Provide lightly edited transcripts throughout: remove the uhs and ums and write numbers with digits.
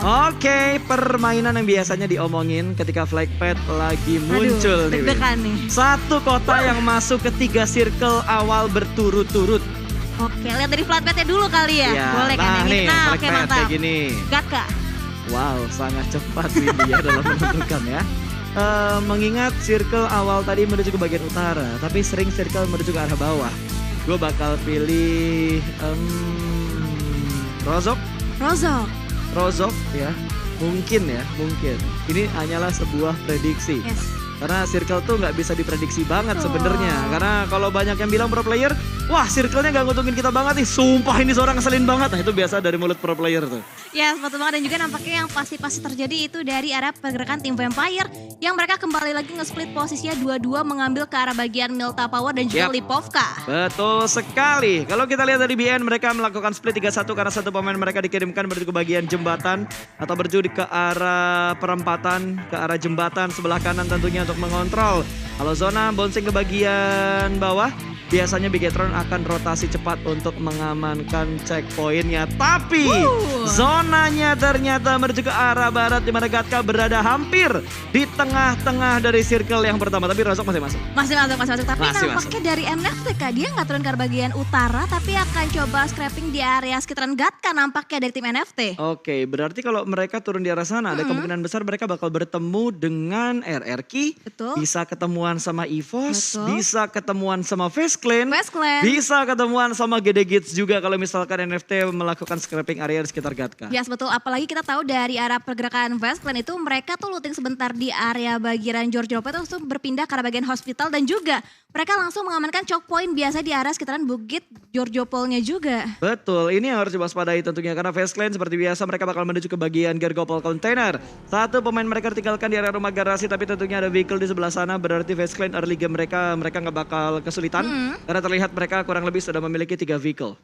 Oke, permainan yang biasanya diomongin ketika flag pet lagi muncul nih. Deg-degan nih. Satu kota yang masuk ke 3 circle awal berturut-turut. Oke, lihat dari flag petnya dulu kali ya. Ya, Boleh kan nah yang ini? nih, Nah, flag oke pet mantap. kayak gini. Gatka. Wow, sangat cepat Windy ya dalam menentukan ya. Mengingat circle awal tadi menuju ke bagian utara, tapi sering circle menuju ke arah bawah. Gue bakal pilih Rozok ya. Mungkin. Ini hanyalah sebuah prediksi. Yes. Karena circle tuh nggak bisa diprediksi banget Betul. sebenarnya. Karena kalau banyak yang bilang pro player, wah circle-nya nggak nguntungin kita banget nih. Sumpah ini seorang ngeselin banget. Nah itu biasa dari mulut pro player tuh. Ya, betul banget. Dan juga nampaknya yang pasti terjadi itu dari arah pergerakan tim Vampire. Yang mereka kembali lagi nge-split posisinya 2-2 mengambil ke arah bagian Milta Power dan juga Yap. Lipovka. Betul sekali. Kalau kita lihat dari BN, mereka melakukan split 3-1 karena satu pemain mereka dikirimkan menuju ke bagian jembatan atau berjudi ke arah perempatan, ke arah jembatan sebelah kanan tentunya untuk mengontrol. Kalau zona bouncing ke bagian bawah, biasanya Bigetron akan rotasi cepat untuk mengamankan checkpointnya. Tapi zonanya ternyata menuju ke arah barat di mana Gatka berada hampir di tengah-tengah dari circle yang pertama. Tapi Rozok masih masuk. Masih masuk. Tapi Masih nampaknya dari NFT Kak, dia nggak turun ke bagian utara tapi akan coba scrapping di area sekitaran Gatka nampaknya dari tim NFT. Oke, berarti kalau mereka turun di arah sana, ada kemungkinan besar mereka bakal bertemu dengan RRQ. Betul. Bisa ketemuan sama EVOS, Betul. bisa ketemuan sama Face Clan, West Clan. bisa ketemuan sama GD Gits juga kalau misalkan NFT melakukan scrapping area di sekitar Gatka. Yes, betul. Apalagi kita tahu dari arah pergerakan West Clan itu mereka tuh looting sebentar di area bagian George Lopez itu langsung berpindah ke arah bagian hospital dan juga mereka langsung mengamankan choke point biasa di area sekitaran Bukit Georgiopolnya juga. Betul, ini yang harus diwaspadai tentunya karena Face Clan seperti biasa mereka bakal menuju ke bagian Gergopol Container. Satu pemain mereka tinggalkan di area rumah garasi tapi tentunya ada vehicle di sebelah sana, berarti Face Clan early game mereka nggak bakal kesulitan karena terlihat mereka kurang lebih sudah memiliki 3 vehicle.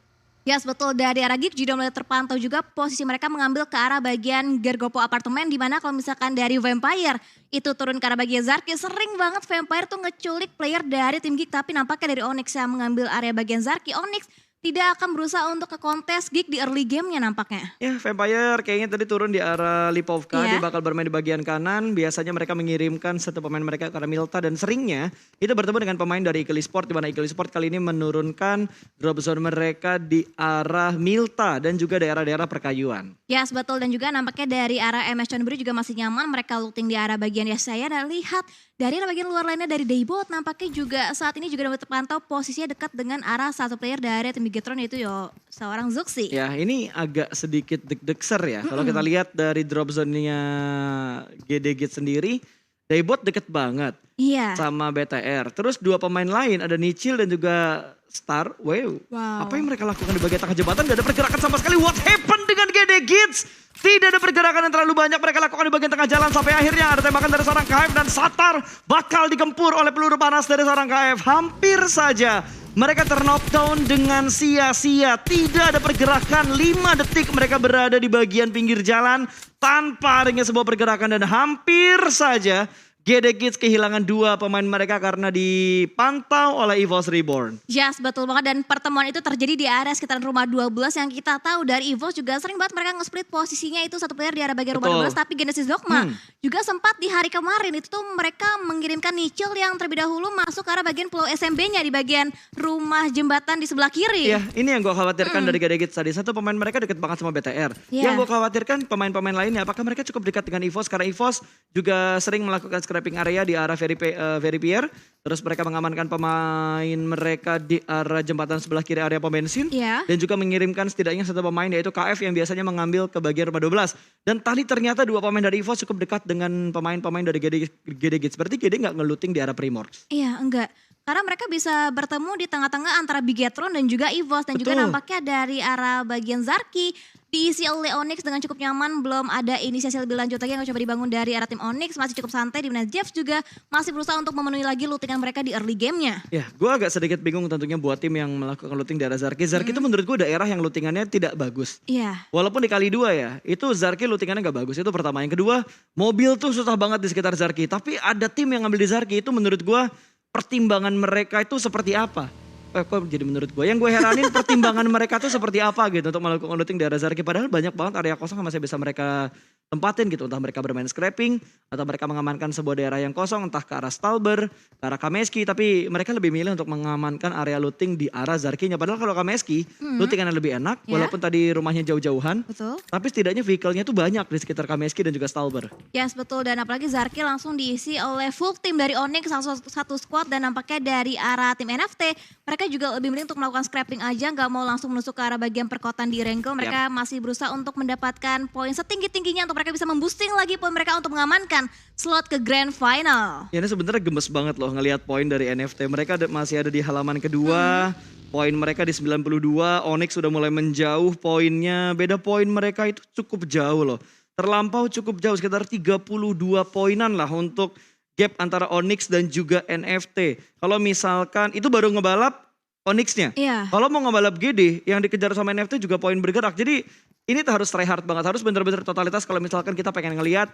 Yes, betul. Dari arah Geek juga mulai terpantau juga posisi mereka mengambil ke arah bagian Gergopo apartemen di mana kalau misalkan dari Vampire itu turun ke arah bagian Zarki, sering banget Vampire tuh ngeculik player dari tim Geek tapi nampaknya dari Onyx yang mengambil area bagian Zarki, Onyx tidak akan berusaha untuk ke kontes Geek di early game-nya nampaknya. Ya, Vampire kayaknya tadi turun di arah Lipovka, Iya. dia bakal bermain di bagian kanan. Biasanya mereka mengirimkan satu pemain mereka ke arah Milta dan seringnya itu bertemu dengan pemain dari Eagle Sport di mana Eagle Sport kali ini menurunkan drop zone mereka di arah Milta dan juga daerah-daerah perkayuan. Yes, betul. Dan juga nampaknya dari arah MS Chonburi juga masih nyaman. Mereka looting di arah bagian saya dan lihat dari arah bagian luar lainnya dari Daybot nampaknya juga saat ini juga dapat terpantau posisinya dekat dengan arah satu player dari tim Bigetron yaitu seorang Zuxi. Ya, ini agak sedikit deg-degser ya. Kalau kita lihat dari drop zone-nya GD Gate sendiri, Daybot deket banget Iya. sama BTR. Terus dua pemain lain ada Nichil dan juga Star. Wow. Apa yang mereka lakukan di bagian tengah jembatan? Gak ada pergerakan sama sekali. What happened dengan GD Gits? Tidak ada pergerakan yang terlalu banyak mereka lakukan di bagian tengah jalan. Sampai akhirnya ada tembakan dari seorang KF dan Satar bakal digempur oleh peluru panas dari seorang KF. Hampir saja mereka terknockdown dengan sia-sia. Tidak ada pergerakan. 5 detik mereka berada di bagian pinggir jalan tanpa adanya sebuah pergerakan. Dan hampir saja GD Kids kehilangan 2 pemain mereka karena dipantau oleh EVOS Reborn. Yes, betul banget. Dan pertemuan itu terjadi di area sekitaran rumah 12 yang kita tahu dari EVOS juga sering banget mereka nge-split posisinya itu satu player di area bagian rumah 12. Tapi Genesis Dogma juga sempat di hari kemarin itu tuh mereka mengirimkan Nichil yang terlebih dahulu masuk ke arah bagian pulau SMB-nya di bagian rumah jembatan di sebelah kiri. Ya, ini yang gue khawatirkan dari GD Kids tadi. Satu pemain mereka deket banget sama BTR. Yeah. Yang gue khawatirkan pemain-pemain lainnya apakah mereka cukup dekat dengan EVOS karena EVOS juga sering melakukan scrapping area di arah Veripier. Terus mereka mengamankan pemain mereka di arah jembatan sebelah kiri area pom bensin. Iya. Dan juga mengirimkan setidaknya satu pemain yaitu KF yang biasanya mengambil ke bagian rumah 12. Dan tadi ternyata 2 pemain dari EVOS cukup dekat dengan pemain-pemain dari GD Gits. Berarti GD nggak ngeluting di arah Primorx. Iya, enggak. Karena mereka bisa bertemu di tengah-tengah antara Bigetron dan juga EVOS. Dan juga nampaknya dari arah bagian Zarki diisi oleh Onyx dengan cukup nyaman. Belum ada inisiasi lebih lanjut lagi yang coba dibangun dari arah tim Onyx. Masih cukup santai di mana Jeff juga masih berusaha untuk memenuhi lagi lootingan mereka di early game-nya. Ya, gue agak sedikit bingung tentunya buat tim yang melakukan looting di arah Zarki. Zarki itu menurut gue daerah yang lootingannya tidak bagus. Iya. Walaupun di kali 2 ya, itu Zarki lootingannya gak bagus. Itu pertama. Yang kedua, mobil tuh susah banget di sekitar Zarki. Tapi ada tim yang ngambil di Zarki itu menurut gue pertimbangan mereka itu seperti apa. kok jadi menurut gue. Yang gue heranin pertimbangan mereka tuh seperti apa gitu untuk melakukan looting di area Zarki. Padahal banyak banget area kosong yang masih bisa mereka tempatin gitu. Entah mereka bermain scrapping atau mereka mengamankan sebuah daerah yang kosong. Entah ke arah Stalber, ke arah Kameski. Tapi mereka lebih milih untuk mengamankan area looting di arah Zarkinya. Padahal kalau Kameski, lootingannya lebih enak. Walaupun tadi rumahnya jauh-jauhan. Betul. Tapi setidaknya vehicle-nya tuh banyak di sekitar Kameski dan juga Stalber. Yes, betul. Dan apalagi Zarki langsung diisi oleh full tim dari Onyx, satu squad. Dan nampaknya dari arah tim NFT, mereka juga lebih milih untuk melakukan scrapping aja. Gak mau langsung menusuk ke arah bagian perkotaan di Wrangler. Mereka masih berusaha untuk mendapatkan poin setinggi-tingginya untuk mereka bisa memboosting lagi poin mereka untuk mengamankan slot ke Grand Final. Ya ini sebenarnya gemes banget loh ngelihat poin dari NFT. Mereka masih ada di halaman kedua. Poin mereka di 92, Onyx sudah mulai menjauh poinnya. Beda poin mereka itu cukup jauh loh. Terlampau cukup jauh, sekitar 32 poinan lah untuk gap antara Onyx dan juga NFT. Kalau misalkan itu baru ngebalap Onyx-nya. Iya. Kalau mau ngebalap GD yang dikejar sama NFT juga poin bergerak. Jadi ini tuh harus try hard banget, harus bener-bener totalitas kalau misalkan kita pengen ngelihat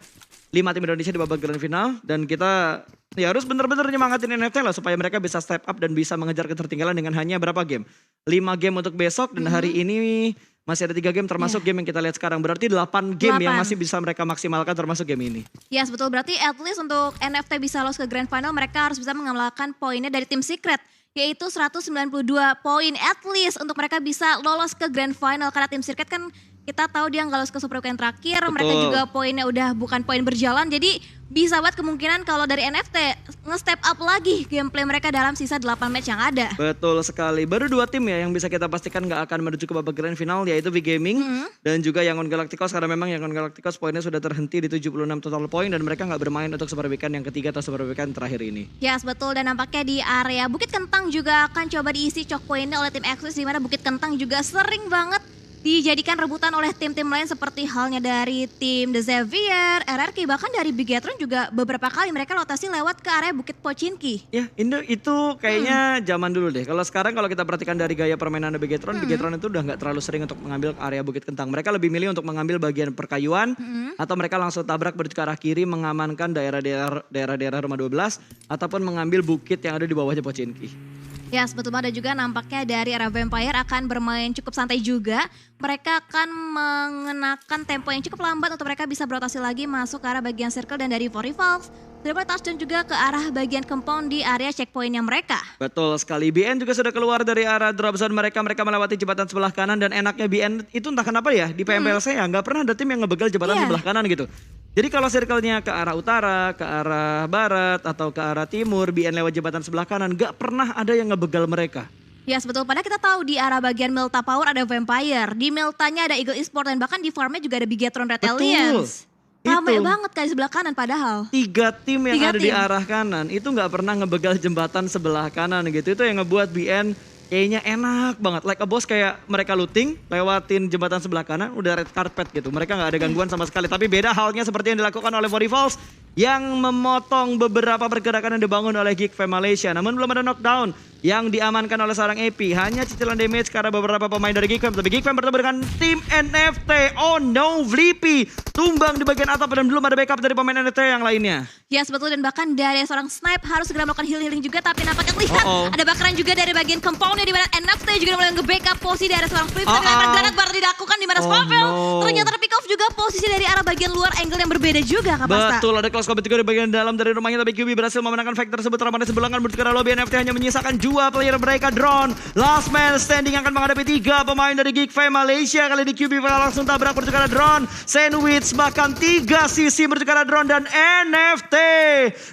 5 tim Indonesia di babak grand final. Dan kita ya harus bener-bener nyemangatin NFT lah supaya mereka bisa step up dan bisa mengejar ketertinggalan dengan hanya berapa game. 5 game untuk besok dan hari ini masih ada 3 game termasuk game yang kita lihat sekarang. Berarti 8 game yang masih bisa mereka maksimalkan termasuk game ini. Yes, betul. Berarti at least untuk NFT bisa lolos ke grand final mereka harus bisa mengamalkan poinnya dari tim Secret. Yaitu 192 poin at least untuk mereka bisa lolos ke grand final. Karena tim Secret kan kita tahu dia nggak lolos ke Super Weekend terakhir. Betul. Mereka juga poinnya udah bukan poin berjalan. Jadi bisa buat kemungkinan kalau dari NFT nge-step up lagi gameplay mereka dalam sisa 8 match yang ada. Betul sekali. Baru 2 tim ya yang bisa kita pastikan gak akan menuju ke babak grand final, yaitu V-Gaming dan juga Yangon Galacticos. Karena memang Yangon Galacticos poinnya sudah terhenti di 76 total poin dan mereka gak bermain untuk Super Weekend yang ketiga atau Super Weekend terakhir ini. Yes, betul. Dan nampaknya di area Bukit Kentang juga akan coba diisi chalk poinnya oleh tim Exodus, di mana Bukit Kentang juga sering banget dijadikan rebutan oleh tim-tim lain seperti halnya dari tim The Xavier, RRQ, bahkan dari Bigetron juga beberapa kali mereka rotasi lewat ke area Bukit Pochinki. Ya, itu kayaknya zaman dulu deh. Kalau sekarang kalau kita perhatikan dari gaya permainan Bigetron, Bigetron itu udah nggak terlalu sering untuk mengambil area Bukit Kentang. Mereka lebih milih untuk mengambil bagian perkayuan atau mereka langsung tabrak menuju ke arah kiri mengamankan daerah-daerah rumah 12 ataupun mengambil bukit yang ada di bawahnya Pochinki. Yes, betul banget. Dan juga nampaknya dari arah Vampire akan bermain cukup santai juga. Mereka akan mengenakan tempo yang cukup lambat untuk mereka bisa berotasi lagi masuk ke arah bagian circle. Dan dari For Rivals, double touchdown juga ke arah bagian compound di area checkpointnya mereka. Betul sekali. BN juga sudah keluar dari arah drop zone mereka. Mereka melewati jembatan sebelah kanan dan enaknya BN itu entah kenapa ya di PMPLC ya nggak pernah ada tim yang ngebegal jembatan sebelah kanan gitu. Jadi kalau circle-nya ke arah utara, ke arah barat, atau ke arah timur, BN lewat jembatan sebelah kanan, gak pernah ada yang ngebegal mereka. Yes, betul. Padahal kita tahu di arah bagian Milta Power ada Vampire, di Miltanya ada Eagle Esport, dan bahkan di farmnya juga ada Bigetron Red Aliens. Ramai banget kan di sebelah kanan padahal. 3 tim yang ada di arah kanan, itu gak pernah ngebegal jembatan sebelah kanan gitu. Itu yang ngebuat BN kayaknya enak banget, like a boss. Kayak mereka looting, lewatin jembatan sebelah kanan, udah red carpet gitu. Mereka gak ada gangguan sama sekali. Tapi beda halnya seperti yang dilakukan oleh For Rivals yang memotong beberapa pergerakan yang dibangun oleh Geek Fam Malaysia. Namun belum ada knockdown yang diamankan oleh seorang AP. Hanya cicilan damage karena beberapa pemain dari Geek Fam. Tapi Geek Fam bertemu dengan tim NFT. Oh no, Vlippy tumbang di bagian atap dan belum ada backup dari pemain NFT yang lainnya. Yes, betul. Dan bahkan dari seorang Snipe harus segera melakukan healing juga. Tapi nampaknya lihat ada bakaran juga dari bagian compoundnya, di mana NFT juga mulai nge-backup posisi dari seorang Flip. Tapi granat baru dilakukan di mana Sparvel ternyata terpick off juga posisi dari arah bagian luar, angle yang berbeda juga Kak Pasta. Betul, ada Close Combat juga di bagian dalam dari rumahnya, tapi QB berhasil memenangkan fight tersebut. Ramai sebelangan menuju ke arah lobby. NFT hanya menyisakan 2 player mereka. Drone last man standing akan menghadapi 3 pemain dari Geek Fam Malaysia. Kali ini QB langsung tabrak menuju ke arah Drone, Sandwich, bahkan 3 sisi menuju ke arah Drone, dan NFT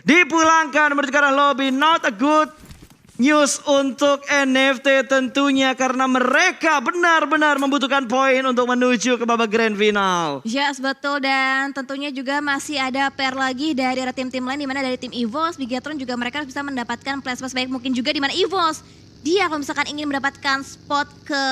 dipulangkan menuju ke arah lobby. Not a good news untuk NFT tentunya, karena mereka benar-benar membutuhkan poin untuk menuju ke babak grand final. Yes, betul. Dan tentunya juga masih ada pair lagi dari tim-tim lain, di mana dari tim EVOS, Bigetron juga mereka bisa mendapatkan place baik mungkin juga, di mana EVOS dia kalau misalkan ingin mendapatkan spot ke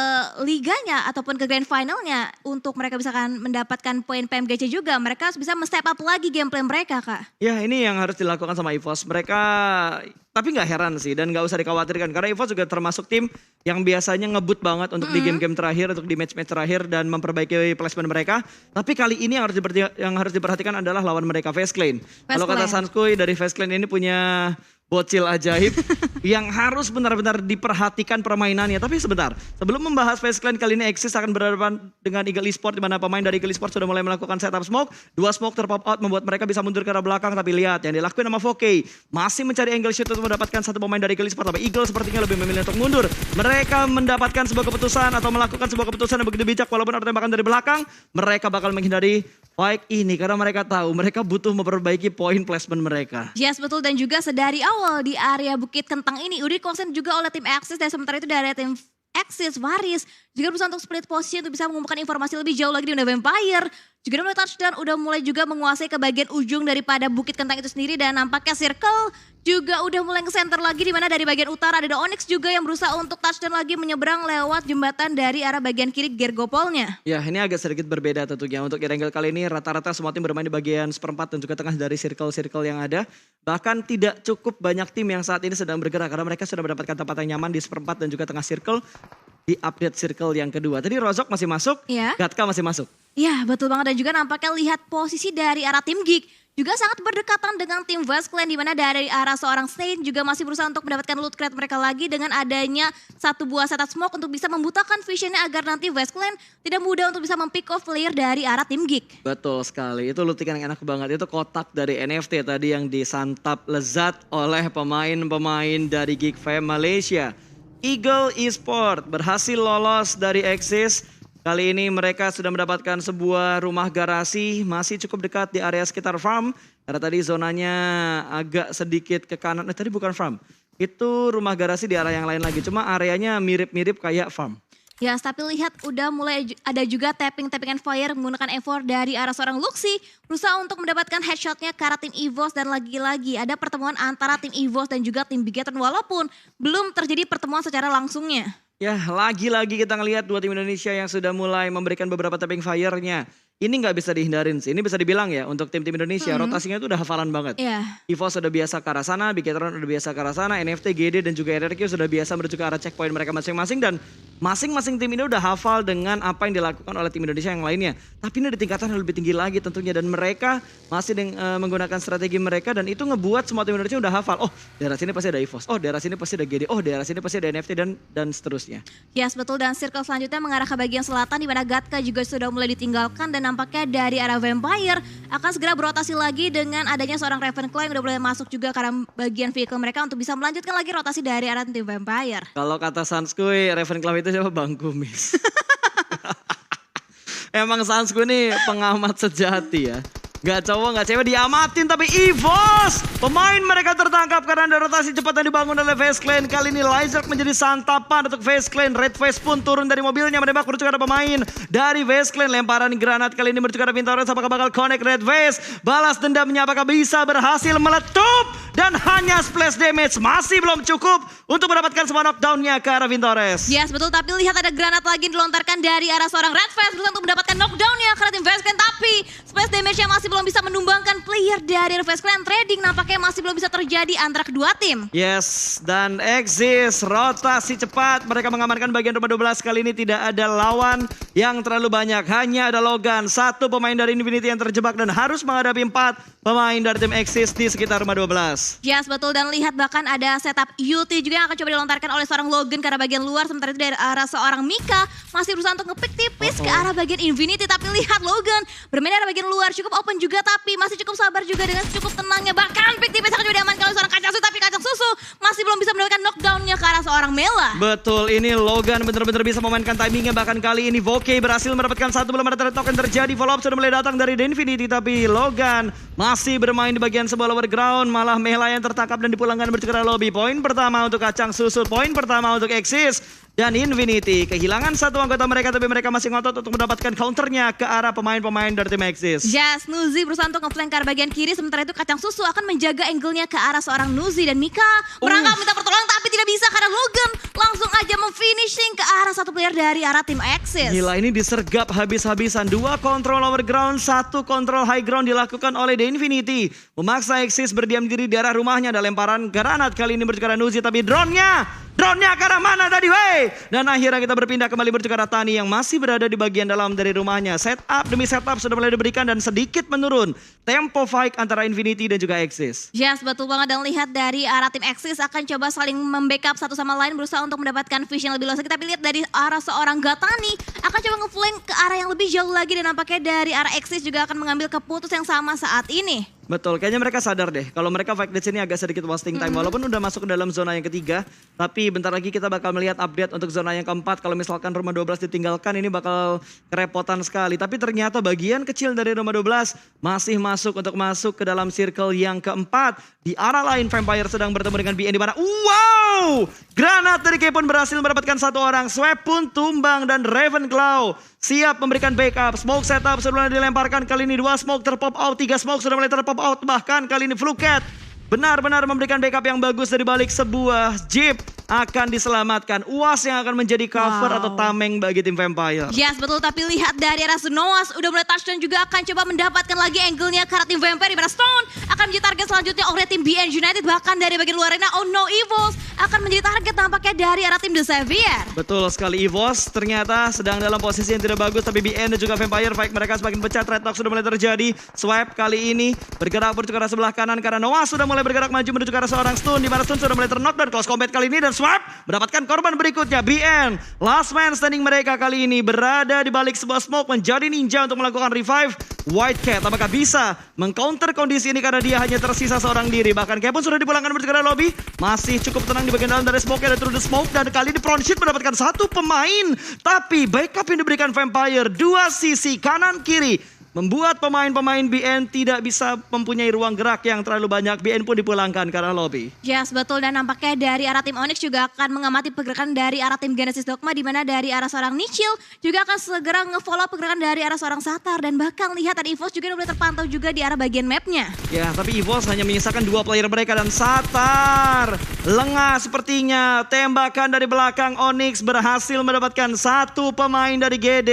liganya ataupun ke grand finalnya, untuk mereka misalkan mendapatkan poin PMGC juga, mereka harus bisa step up lagi gameplay mereka Kak. Ya, ini yang harus dilakukan sama EVOS. Mereka Tapi nggak heran sih dan nggak usah dikhawatirkan karena EVOS juga termasuk tim yang biasanya ngebut banget untuk di game-game terakhir, untuk di match-match terakhir dan memperbaiki placement mereka. Tapi kali ini yang harus diperhatikan adalah lawan mereka FaZe Clan. Kalau kata Sanskuy dari FaZe Clan ini punya bocil ajaib yang harus benar-benar diperhatikan permainannya. Tapi sebentar, sebelum membahas FaZe Clan kali ini Exis akan berhadapan dengan Eagle Esports di mana pemain dari Eagle Esports sudah mulai melakukan setup smoke. 2 smoke terpop out membuat mereka bisa mundur ke arah belakang. Tapi lihat yang dilakukan sama Voke masih mencari angle shoot untuk mendapatkan satu pemain dari Eagle Esports. Tapi Eagle sepertinya lebih memilih untuk mundur. Mereka mendapatkan sebuah keputusan atau melakukan sebuah keputusan yang begitu bijak walaupun ada tembakan dari belakang. Mereka bakal menghindari fight ini karena mereka tahu mereka butuh memperbaiki poin placement mereka. Yes betul dan juga sedari awal di area Bukit Kentang ini udah dikonsen juga oleh tim Axis dan sementara itu dari tim Axis Varis juga berusaha untuk split posisi untuk bisa mengumpulkan informasi lebih jauh lagi di Vampire. Juga udah mulai touchdown, udah mulai juga menguasai ke bagian ujung daripada Bukit Kentang itu sendiri dan nampaknya Circle juga udah mulai nge-center lagi di mana dari bagian utara ada Onyx juga yang berusaha untuk touchdown lagi menyeberang lewat jembatan dari arah bagian kiri Gergopolnya. Ya ini agak sedikit berbeda tentunya untuk Erangel kali ini rata-rata semua tim bermain di bagian seperempat dan juga tengah dari circle-circle yang ada. Bahkan tidak cukup banyak tim yang saat ini sedang bergerak karena mereka sudah mendapatkan tempat yang nyaman di seperempat dan juga tengah circle di update circle yang kedua. Tadi Rozok masih masuk, Ya. Gatka masih masuk. Ya betul banget dan juga nampaknya lihat posisi dari arah tim Geek juga sangat berdekatan dengan tim FaZe Clan di mana dari arah seorang Saint juga masih berusaha untuk mendapatkan loot crate mereka lagi dengan adanya satu buah setup smoke untuk bisa membutakan visionnya agar nanti FaZe Clan tidak mudah untuk bisa mempick off player dari arah tim Geek. Betul sekali, itu looting yang enak banget. Itu kotak dari NFT tadi yang disantap lezat oleh pemain-pemain dari Geek Fam Malaysia. Eagle Esports berhasil lolos dari Axis. Kali ini mereka sudah mendapatkan sebuah rumah garasi masih cukup dekat di area sekitar farm. Karena tadi zonanya agak sedikit ke kanan. Tadi bukan farm, itu rumah garasi di arah yang lain lagi. Cuma areanya mirip-mirip kayak farm. Ya, tapi lihat udah mulai ada juga tapping fire menggunakan effort dari arah seorang Luxi. Berusaha untuk mendapatkan headshotnya ke arah tim EVOS dan lagi-lagi ada pertemuan antara tim EVOS dan juga tim Bigetron walaupun belum terjadi pertemuan secara langsungnya. Ya lagi-lagi kita ngelihat dua tim Indonesia yang sudah mulai memberikan beberapa tapping fire-nya. Ini nggak bisa dihindarin sih, ini bisa dibilang ya untuk tim-tim Indonesia rotasinya itu udah hafalan banget. EVOS sudah biasa ke arah sana, Bigetron sudah biasa ke arah sana, NFT, GD dan juga RRQ sudah biasa menuju ke arah checkpoint mereka masing-masing. Dan masing-masing tim ini udah hafal dengan apa yang dilakukan oleh tim Indonesia yang lainnya. Tapi ini di tingkatan yang lebih tinggi lagi tentunya dan mereka masih menggunakan strategi mereka dan itu ngebuat semua tim Indonesia udah hafal. Oh daerah sini pasti ada EVOS, oh daerah sini pasti ada GD, oh daerah sini pasti ada NFT dan seterusnya. Yes betul dan circle selanjutnya mengarah ke bagian selatan di mana Gatka juga sudah mulai ditinggalkan dan nampaknya dari arah Vampire akan segera berotasi lagi dengan adanya seorang Ravenclaw yang udah mulai masuk juga ke arah bagian vehicle mereka untuk bisa melanjutkan lagi rotasi dari arah tim Vampire. Kalau kata Sanskuy, Ravenclaw itu siapa? Bang Kumis. Emang Sanskuy nih pengamat sejati ya. Gak cowok, gak cewek diamatin tapi EVOS. Pemain mereka tertangkap karena ada rotasi cepat yang dibangun oleh FaZe Clan. Kali ini Lizard menjadi santapan untuk FaZe Clan. Red Face pun turun dari mobilnya menembak menuju ke arah pemain dari FaZe Clan. Lemparan granat kali ini menuju ke arah Vintores. Apakah bakal connect Red Face? Balas dendamnya apakah bisa berhasil meletup? Dan hanya splash damage masih belum cukup untuk mendapatkan semua knockdownnya ke arah Vintores. Yes betul tapi lihat ada granat lagi yang dilontarkan dari arah seorang Red Face untuk mendapatkan knockdownnya ke arah tim FaZe Clan. Tapi splash damage-nya masih belum bisa menumbangkan player dari FaZe Clan. Trading nampaknya masih belum bisa terjadi antara kedua tim. Yes, dan Exis rotasi cepat. Mereka mengamankan bagian rumah 12. Kali ini tidak ada lawan yang terlalu banyak. Hanya ada Logan, satu pemain dari Infinity yang terjebak dan harus menghadapi 4 pemain dari tim Exis di sekitar rumah 12. Yes betul dan lihat bahkan ada setup UT juga yang akan coba dilontarkan oleh seorang Logan ke arah bagian luar. Sementara itu dari arah seorang Mika masih berusaha untuk ngepick tipis ke arah bagian Infinity. Tapi lihat Logan bermain dari bagian luar cukup open juga tapi masih cukup sabar juga dengan cukup tenangnya. Bahkan pick tipis akan coba diamankan oleh seorang Kacang Susu tapi Kacang Susu masih belum bisa mendapatkan knockdownnya ke arah seorang Mela. Betul, ini Logan benar-benar bisa memainkan timingnya. Bahkan kali ini Voke berhasil mendapatkan satu, belum ada token terjadi. Follow up sudah mulai datang dari Infinity tapi Logan masih bermain di bagian sebuah lower ground. Malah Mela yang tertangkap dan dipulangkan menuju ke lobby. Poin pertama untuk Kacang Susu, poin pertama untuk Exis. dan Infinity. Kehilangan satu anggota mereka tapi mereka masih ngotot untuk mendapatkan counternya ke arah pemain-pemain dari tim Axis. Yes, Nuzi berusaha untuk ngeflank ke arah bagian kiri. Sementara itu Kacang Susu akan menjaga angle-nya ke arah seorang Nuzi. Dan Mika merangkak minta pertolongan tapi tidak bisa karena Logan langsung aja memfinishing ke arah satu player dari arah tim Axis. Gila, ini disergap habis-habisan. 2 kontrol lower ground, 1 kontrol high ground dilakukan oleh The Infinity. Memaksa Axis berdiam diri di arah rumahnya. Ada lemparan granat kali ini berjuara Nuzi tapi drone-nya ke arah mana tadi, wey? Dan akhirnya kita berpindah kembali berjuga ke arah Tani yang masih berada di bagian dalam dari rumahnya. Setup demi setup sudah mulai diberikan dan sedikit menurun tempo fight antara Infinity dan juga Axis. Yes, betul banget. Dan lihat dari arah tim Axis akan coba saling membackup satu sama lain berusaha untuk mendapatkan vision lebih luas. Kita lihat dari arah seorang Gatani akan coba ngeflank ke arah yang lebih jauh lagi dan nampaknya dari arah Axis juga akan mengambil keputusan yang sama saat ini. Betul, kayaknya mereka sadar deh kalau mereka fight di sini agak sedikit wasting time walaupun udah masuk ke dalam zona yang ketiga, tapi bentar lagi kita bakal melihat update untuk zona yang keempat. Kalau misalkan Rumah 12 ditinggalkan ini bakal kerepotan sekali, tapi ternyata bagian kecil dari Rumah 12 masih masuk untuk masuk ke dalam circle yang keempat. Di arah lain Vampire sedang bertemu dengan BN di mana wow! Granat dari K pun berhasil mendapatkan satu orang, Swap pun tumbang dan Ravenclaw siap memberikan backup. Smoke setup sudah mulai dilemparkan, kali ini 2 smoke terpop out, 3 smoke sudah mulai terpop out, bahkan kali ini Fluket benar-benar memberikan backup yang bagus dari balik sebuah jeep akan diselamatkan. UAS yang akan menjadi cover atau tameng bagi tim Vampire. Yes, betul. Tapi lihat dari arah Noas udah mulai touchdown juga akan coba mendapatkan lagi angle-nya ke arah tim Vampire. Di mana Stone akan menjadi target selanjutnya oleh tim BN United. Bahkan dari bagian luar arena, Oh No Evils akan menjadi target nampaknya dari arah tim The Xavier. Betul sekali, Evos ternyata sedang dalam posisi yang tidak bagus. Tapi BN dan juga Vampire fight mereka semakin pecah. Trade talk sudah mulai terjadi. Swipe kali ini bergerak menuju ke arah sebelah kanan karena Noah sudah mulai bergerak maju menuju ke arah seorang Stone. Di mana Stone sudah mulai terknockdown. Close combat kali ini dan Swap mendapatkan korban berikutnya. BN, last man standing mereka kali ini berada di balik sebuah smoke menjadi ninja untuk melakukan revive. Whitecat apakah bisa mengcounter kondisi ini karena dia hanya tersisa seorang diri. Bahkan K pun sudah dipulangkan menuju ke arah lobby. Masih cukup tenang di bagian dalam dari smoke dan through the smoke. Dan kali ini Front Sheet mendapatkan satu pemain. Tapi backup yang diberikan Vampire, 2 sisi kanan kiri, membuat pemain-pemain BN tidak bisa mempunyai ruang gerak yang terlalu banyak. BN pun dipulangkan ke arah lobby. Yes, betul. Dan nampaknya dari arah tim Onyx juga akan mengamati pergerakan dari arah tim Genesis Dogma. Di mana dari arah seorang Nichil juga akan segera nge-follow pergerakan dari arah seorang Satar. Dan bahkan lihat ada Evos juga boleh terpantau juga di arah bagian mapnya. Ya, tapi Evos hanya menyisakan 2 player mereka dan Satar lengah sepertinya. Tembakan dari belakang Onyx berhasil mendapatkan 1 pemain dari GD.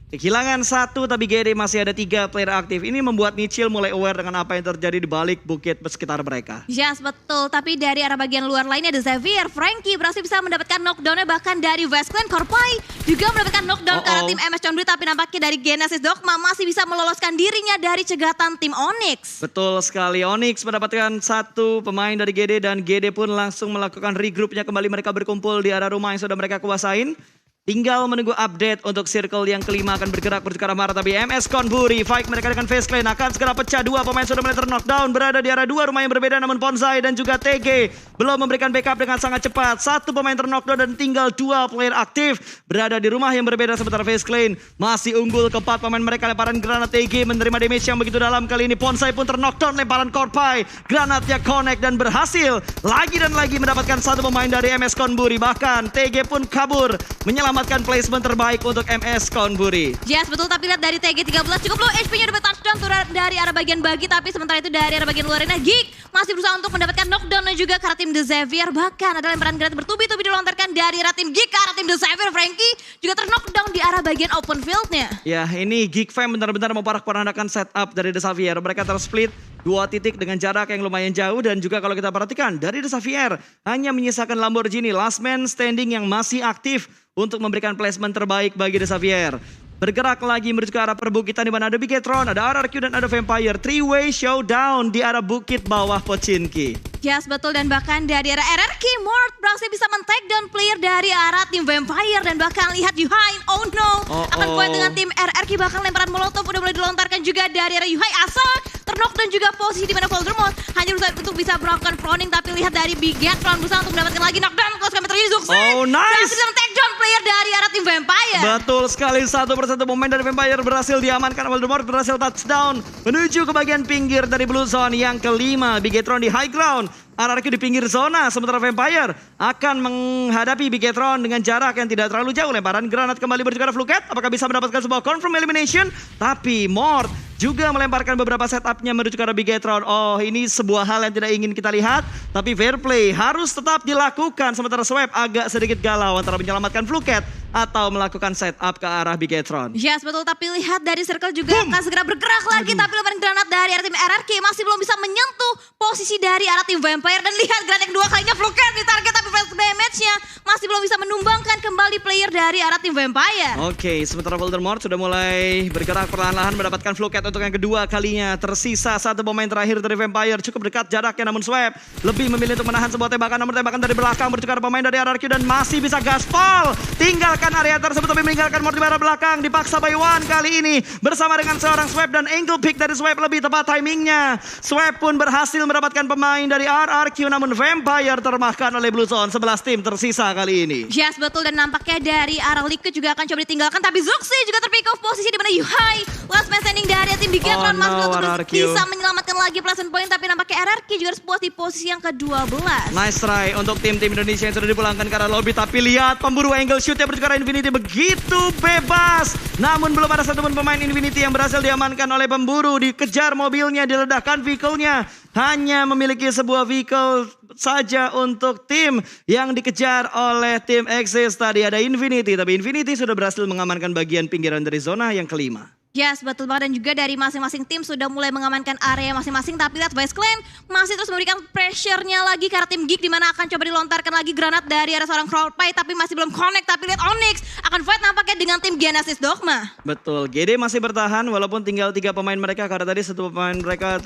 Kehilangan 1 tapi GD masih ada 3 player aktif. Ini membuat Nichil mulai aware dengan apa yang terjadi di balik bukit sekitar mereka. Yes, betul. Tapi dari arah bagian luar lainnya ada Xavier. Frankie berhasil bisa mendapatkan knockdown-nya bahkan dari Westland. Korpai juga mendapatkan knockdown ke arah tim MS Condri. Tapi nampaknya dari Genesis Dogma masih bisa meloloskan dirinya dari cegatan tim Onyx. Betul sekali. Onyx mendapatkan 1 pemain dari GD dan GD pun langsung melakukan regroupnya kembali. Mereka berkumpul di arah rumah yang sudah mereka kuasain. Tinggal menunggu update untuk circle yang kelima akan bergerak menuju ke arah Mara. Tapi MS Konburi fight mereka dengan Face Clan akan segera pecah. 2 pemain sudah mulai knockdown berada di arah 2 rumah yang berbeda. Namun Bonsai dan juga TG belum memberikan backup dengan sangat cepat. 1 pemain knockdown dan tinggal 2 player aktif berada di rumah yang berbeda. Sementara Face Clan masih unggul ke 4 pemain mereka. Lemparan granat TG menerima damage yang begitu dalam. Kali ini Bonsai pun knockdown. Lemparan Korpai, granatnya connect dan berhasil lagi dan lagi mendapatkan 1 pemain dari MS Konburi. Bahkan TG pun kabur menyelamatkan placement terbaik untuk MS Konburi. Yes, betul. Tapi lihat dari TG 13 cukup low HP-nya udah touchdown dari arah bagian bagi. Tapi sementara itu dari arah bagian luar arena Geek masih berusaha untuk mendapatkan knockdown dan juga ke arah tim The Xavier. Bahkan ada lemparan granat bertubi-tubi dilontarkan dari arah tim Geek ke arah tim The Xavier. Frankie juga terknockdown di arah bagian open field-nya. Ya, ini Geek Fam benar-benar memporak-porandakan setup dari The Xavier. Mereka tersplit 2 titik dengan jarak yang lumayan jauh. Dan juga kalau kita perhatikan dari The Xavier hanya menyisakan Lamborghini last man standing yang masih aktif untuk memberikan placement terbaik bagi The Xavier. Bergerak lagi menuju ke arah perbukitan di mana ada Bigetron, ada RRQ dan ada Vampire. 3-way showdown di arah bukit bawah Pochinki. Yes, betul. Dan bahkan dari arah RRQ, Mort berhasil bisa men-takedown player dari arah tim Vampire. Dan bahkan lihat Yuhai, oh no, akan fight dengan tim RRQ. Bahkan lemparan molotov udah mulai dilontarkan juga dari arah Yuhai. Asal Terknockdown juga posisi di mana Voldemort hanya berusaha untuk bisa melakukan proning, tapi lihat dari Bigetron berusaha untuk mendapatkan lagi knockdown. Close combat terjadi Zuxi. Oh, nice. Berhasil take down player dari arah tim Vampire. Betul sekali, satu persatu pemain dari Vampire berhasil diamankan. Voldemort berhasil touchdown menuju ke bagian pinggir dari Blue Zone yang kelima. Bigetron di high ground, RRQ di pinggir zona, sementara Vampire akan menghadapi Bigetron dengan jarak yang tidak terlalu jauh. Lemparan granat kembali bertukar Fluket, apakah bisa mendapatkan sebuah confirm elimination? Tapi Mort juga melemparkan beberapa setupnya menuju ke arah Bigetron. Oh, ini sebuah hal yang tidak ingin kita lihat, tapi fair play harus tetap dilakukan. Sementara Swap agak sedikit galau antara menyelamatkan Fluket atau melakukan setup ke arah Bigetron. Yes, betul, tapi lihat dari circle juga akan segera bergerak lagi. Tapi lemparan granat dari arah tim RRQ masih belum bisa menyentuh posisi dari arah tim Vampire. Dan lihat granat yang kedua kalinya Fluket di target, tapi flash damage-nya masih belum bisa menumbangkan kembali player dari arah tim Vampire. Oke, sementara Voldemort sudah mulai bergerak perlahan-lahan mendapatkan Fluket untuk yang kedua kalinya. Tersisa satu pemain terakhir dari Vampire, cukup dekat jaraknya, namun Swap lebih memilih untuk menahan sebuah tembakan. Namun tembakan dari belakang bertukar pemain dari RRQ dan masih bisa gaspol. Tinggalkan area tersebut tapi meninggalkan Mort di arah belakang. Dipaksa by one kali ini bersama dengan seorang Swap dan angle pick dari Swap lebih tepat timingnya. Swap pun berhasil mendapatkan pemain dari RRQ, namun Vampire termakan oleh Blue Zone. 11 tim tersisa kali ini. Yes, betul, dan nampaknya dari arah Liquid juga akan coba ditinggalkan, tapi Zuxi juga terpick off posisi di mana Yuhai last man standing dari tim Bigetron masih belum bisa menyelamatkan lagi placement point, tapi nampaknya RRQ juga harus puas di posisi yang ke-12. Nice try untuk tim-tim Indonesia yang sudah dipulangkan ke arah lobby, tapi lihat pemburu angle shoot yang bertukar Infinity begitu bebas. Namun belum ada satupun pemain Infinity yang berhasil diamankan oleh pemburu. Dikejar mobilnya, diledakkan vehicle-nya. Hanya memiliki sebuah vehicle saja untuk tim yang dikejar oleh tim Exis. Tadi ada Infinity, tapi Infinity sudah berhasil mengamankan bagian pinggiran dari zona yang kelima. Yes, betul banget, dan juga dari masing-masing tim sudah mulai mengamankan area masing-masing. Tapi lihat Vice Clan masih terus memberikan pressure-nya lagi ke arah tim Geek, di mana akan coba dilontarkan lagi granat dari arah seorang Crowdpie, tapi masih belum connect. Tapi lihat Onyx akan fight nampaknya dengan tim Genesis Dogma. Betul, GD masih bertahan walaupun tinggal 3 pemain mereka, karena tadi satu pemain mereka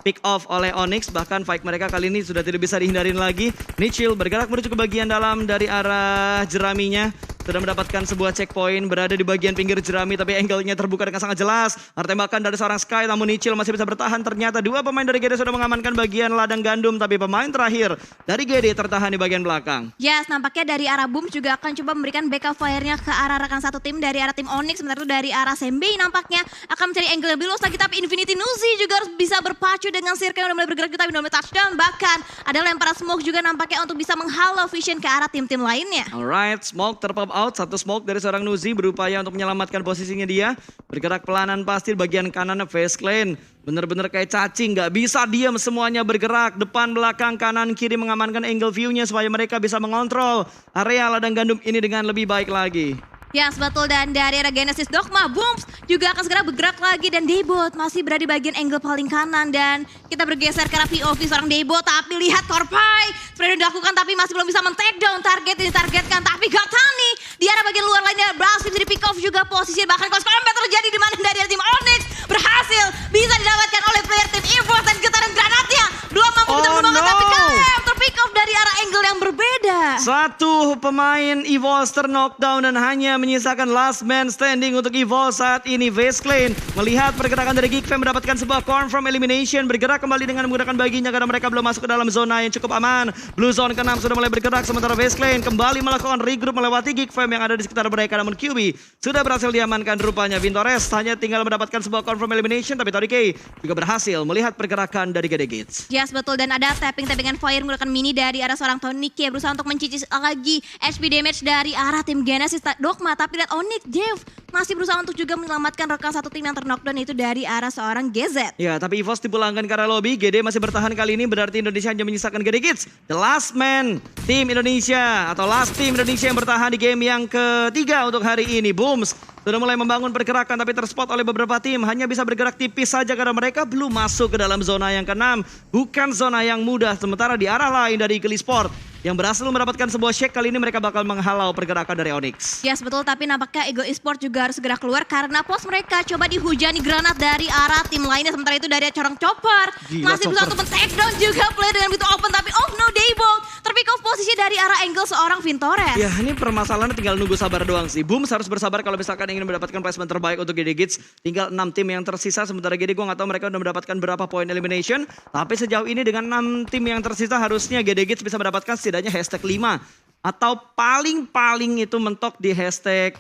pick off oleh Onyx. Bahkan fight mereka kali ini sudah tidak bisa dihindarin lagi. Nichil bergerak menuju ke bagian dalam dari arah jeraminya. Sudah mendapatkan sebuah checkpoint, berada di bagian pinggir jerami, tapi angle-nya terbuka dengan sangat jelas. Ada tembakan dari seorang Sky, namun Nichil masih bisa bertahan. Ternyata 2 pemain dari GD sudah mengamankan bagian ladang gandum, tapi pemain terakhir dari GD tertahan di bagian belakang. Yes, nampaknya dari arah Boom juga akan coba memberikan backup fire-nya ke arah rekan satu tim dari arah tim Onyx. Sementara itu dari arah Sembei nampaknya akan mencari angle lebih luas lagi, tapi Infinity Nuzi juga harus bisa berpacu dengan circle yang udah mulai bergerak, tapi udah mulai touchdown. Bahkan ada lemparan smoke juga nampaknya untuk bisa menghalau vision ke arah tim-tim lainnya. Alright, smoke terpop out. Satu smoke dari seorang Nuzi berupaya untuk menyelamatkan posisinya dia. Bergerak pelanan pasti bagian kanan Face Clan. Bener-bener kayak cacing, gak bisa diam, semuanya bergerak. Depan, belakang, kanan, kiri mengamankan angle view-nya supaya mereka bisa mengontrol area ladang gandum ini dengan lebih baik lagi. Yes, betul, dan dari arah Genesis Dogma, Booms juga akan segera bergerak lagi, dan Daybot masih berada di bagian angle paling kanan. Dan kita bergeser ke arah POV seorang Daybot, tapi lihat Korpai sudah dilakukan tapi masih belum bisa men-take down target yang ditargetkan. Tapi Gatani di arah bagian luar lainnya berhasil menjadi pick off juga posisi, bahkan close combat terjadi di mana dari tim Onyx berhasil bisa didapatkan oleh player tim EVOS, dan getaran granatnya belum mampu menumbangkan, tapi KM terpick off dari arah angle yang berbeda. Satu pemain EVOS ter-knockdown dan hanya menyisakan last man standing untuk EVOS saat ini. Face Clan melihat pergerakan dari Geek Fam mendapatkan sebuah confirm elimination, bergerak kembali dengan menggunakan baginya karena mereka belum masuk ke dalam zona yang cukup aman. Blue Zone ke-6 sudah mulai bergerak, sementara Face Clan kembali melakukan regroup melewati Geek Fam yang ada di sekitar mereka, namun QB sudah berhasil diamankan rupanya. Vintores hanya tinggal mendapatkan sebuah confirm elimination, tapi Tori K juga berhasil melihat pergerakan dari GD Gates. Yes, betul, dan ada tapping-tappingan fire menggunakan mini dari arah seorang Tony K berusaha untuk mencicil lagi HP damage dari arah tim Genesis Dogma. Tapi lihat Onyx Dev masih berusaha untuk juga menyelamatkan rekan satu tim yang ter-knockdown itu dari arah seorang GZ. Ya, tapi EVOS dipulangkan ke arah lobby. GD masih bertahan kali ini, berarti Indonesia hanya menyisakan GD Kids. The last man tim Indonesia atau last team Indonesia yang bertahan di game yang ketiga untuk hari ini. Booms sudah mulai membangun pergerakan, tapi terspot oleh beberapa tim. Hanya bisa bergerak tipis saja karena mereka belum masuk ke dalam zona yang ke-6. Bukan zona yang mudah. Sementara di arah lain dari Eagle Sport yang berhasil mendapatkan sebuah shake, kali ini mereka bakal menghalau pergerakan dari Onyx. Yes, betul, tapi nampaknya Eagle Esport juga harus segera keluar karena pos mereka coba dihujani granat dari arah tim lainnya. Sementara itu dari corong Chopper masih bisa untuk men-take down juga play dengan begitu open, tapi oh no, Daybot terpick off posisi dari arah angle seorang Vintores. Ya ini permasalahannya tinggal nunggu sabar doang sih. Boom harus bersabar kalau misalkan ingin mendapatkan placement terbaik untuk GD Gits. Tinggal 6 tim yang tersisa, sementara GD gue gak tahu mereka udah mendapatkan berapa poin elimination. Tapi sejauh ini dengan 6 tim yang tersisa harusnya GD Gits bisa mendapatkan setidaknya hashtag 5. Atau paling-paling itu mentok di hashtag,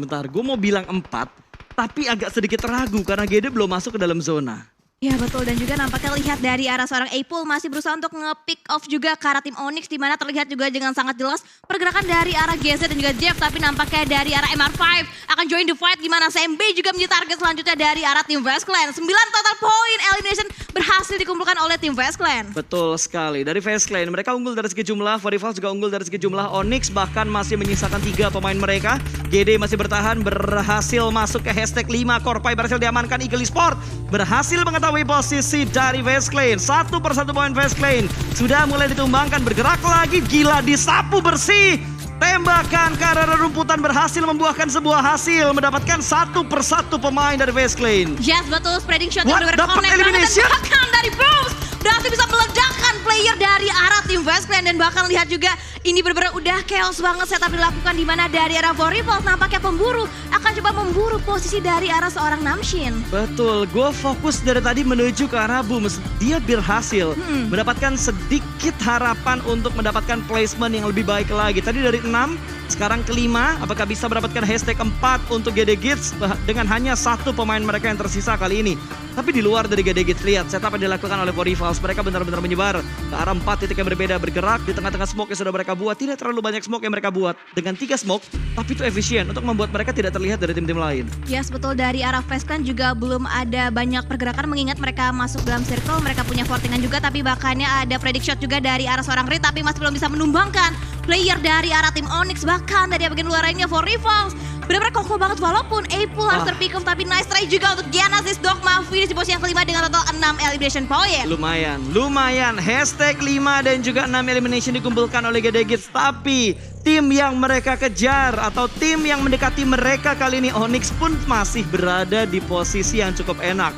bentar gue mau bilang 4. Tapi agak sedikit ragu karena GD belum masuk ke dalam zona. Ya betul, dan juga nampaknya lihat dari arah seorang Apple masih berusaha untuk nge-pick off juga ke arah tim Onyx, di mana terlihat juga dengan sangat jelas pergerakan dari arah GZ dan juga Jeff, tapi nampaknya dari arah MR5 akan join the fight, gimana SMB juga menjadi target selanjutnya dari arah tim West Clan. 9 total poin elimination berhasil dikumpulkan oleh tim West Clan. Betul sekali, dari West Clan mereka unggul dari segi jumlah, Forifals juga unggul dari segi jumlah, Onyx bahkan masih menyisakan 3 pemain mereka. GD masih bertahan, berhasil masuk ke hashtag 5, Korpai berhasil diamankan, Eagle Esport berhasil mengetahui posisi dari West Clan. Satu persatu poin West Clan sudah mulai ditumbangkan, bergerak lagi, gila disapu bersih. Tembakan ke arah rumputan berhasil membuahkan sebuah hasil, mendapatkan satu persatu pemain dari West Clan. Yes, betul, spreading shot yang Dapat benar-benar connect banget, elimination? dan bahkan dari Booms berhasil bisa meledakkan player dari arah tim West Clan, dan bahkan lihat juga ini benar-benar udah chaos banget setup dilakukan, di mana dari arah Forifals nampaknya pemburu akan coba memburu posisi dari arah seorang Namshin. Betul, gue fokus dari tadi menuju ke arah Booms. Dia berhasil mendapatkan sedikit harapan untuk mendapatkan placement yang lebih baik lagi. Tadi dari 6, sekarang ke 5. Apakah bisa mendapatkan hashtag 4 untuk GD Gits dengan hanya satu pemain mereka yang tersisa kali ini. Tapi di luar dari GD Gits, lihat setup yang dilakukan oleh Forifals. Mereka benar-benar menyebar ke arah 4 titik yang berbeda, bergerak di tengah-tengah smoke yang sudah mereka buat. Tidak terlalu banyak smoke yang mereka buat. Dengan 3 smoke, tapi itu efisien untuk membuat mereka tidak terlihat dari tim-tim lain. Yes, betul, dari arah West Clan juga belum ada banyak pergerakan, mengingat mereka masuk dalam circle, mereka punya fortingan juga, tapi bahkannya ada predict shot juga dari arah seorang Reed, tapi masih belum bisa menumbangkan player dari arah tim Onyx, bahkan dari bagian luar lainnya Forifals. Benar-benar kokoh banget, walaupun Apple harus terpick off, tapi nice try juga untuk Genesis Dogma finish di posisi yang kelima dengan total 6 elimination point. Lumayan. Hashtag 5 dan juga 6 elimination dikumpulkan oleh GD Gits. Tapi tim yang mereka kejar atau tim yang mendekati mereka kali ini, Onyx pun masih berada di posisi yang cukup enak.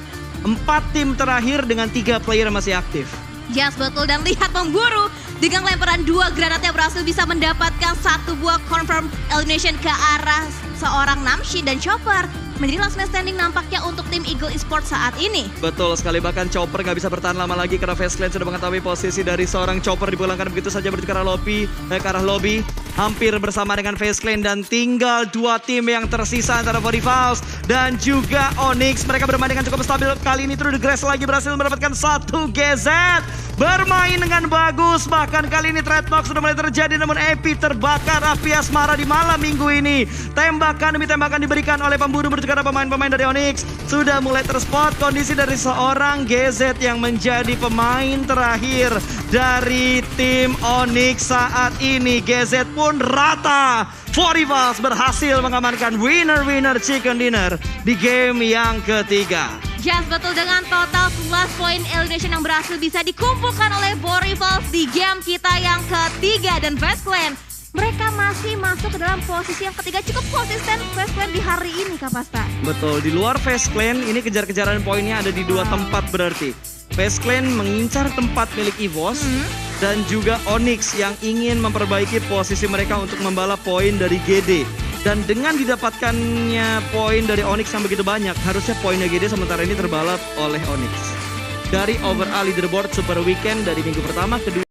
4 tim terakhir dengan 3 player masih aktif. Yes, betul, dan lihat memburu dengan lemparan 2 granatnya berhasil bisa mendapatkan 1 buah confirm elimination ke arah seorang Namshi, dan Chopper menjadi last man standing nampaknya untuk tim Eagle Esports saat ini. Betul sekali, bahkan Chopper gak bisa bertahan lama lagi karena West Clan sudah mengetahui posisi dari seorang Chopper, dipulangkan begitu saja menuju ke arah lobby. Hampir bersama dengan West Clan dan tinggal 2 tim yang tersisa antara Forifals dan juga Onyx. Mereka bermain dengan cukup stabil kali ini. True the Grass lagi berhasil mendapatkan 1 GZ. Bermain dengan bagus, bahkan kali ini trade knock sudah mulai terjadi, namun Epi terbakar api asmara di malam minggu ini. Tembakan demi tembakan diberikan oleh pemburu menuju ke arah pemain-pemain dari Onyx. Sudah mulai terspot kondisi dari seorang GZ yang menjadi pemain terakhir dari tim Onyx saat ini. GZ pun rata. Forifals berhasil mengamankan winner chicken dinner di game yang ketiga. Yes, betul, dengan total 11 poin elimination yang berhasil bisa dikumpulkan oleh Forifals di game kita yang ketiga, dan West Clan mereka masih masuk ke dalam posisi yang ketiga. Cukup konsisten West Clan di hari ini, Kak Pasta. Betul, di luar West Clan ini kejar-kejaran poinnya ada di 2 tempat berarti. West Clan mengincar tempat milik EVOS dan juga Onyx yang ingin memperbaiki posisi mereka untuk membalap poin dari GD. Dan dengan didapatkannya poin dari Onyx yang begitu banyak, harusnya poinnya GD sementara ini terbalap oleh Onyx. Dari overall leaderboard Super Weekend dari minggu pertama, kedua,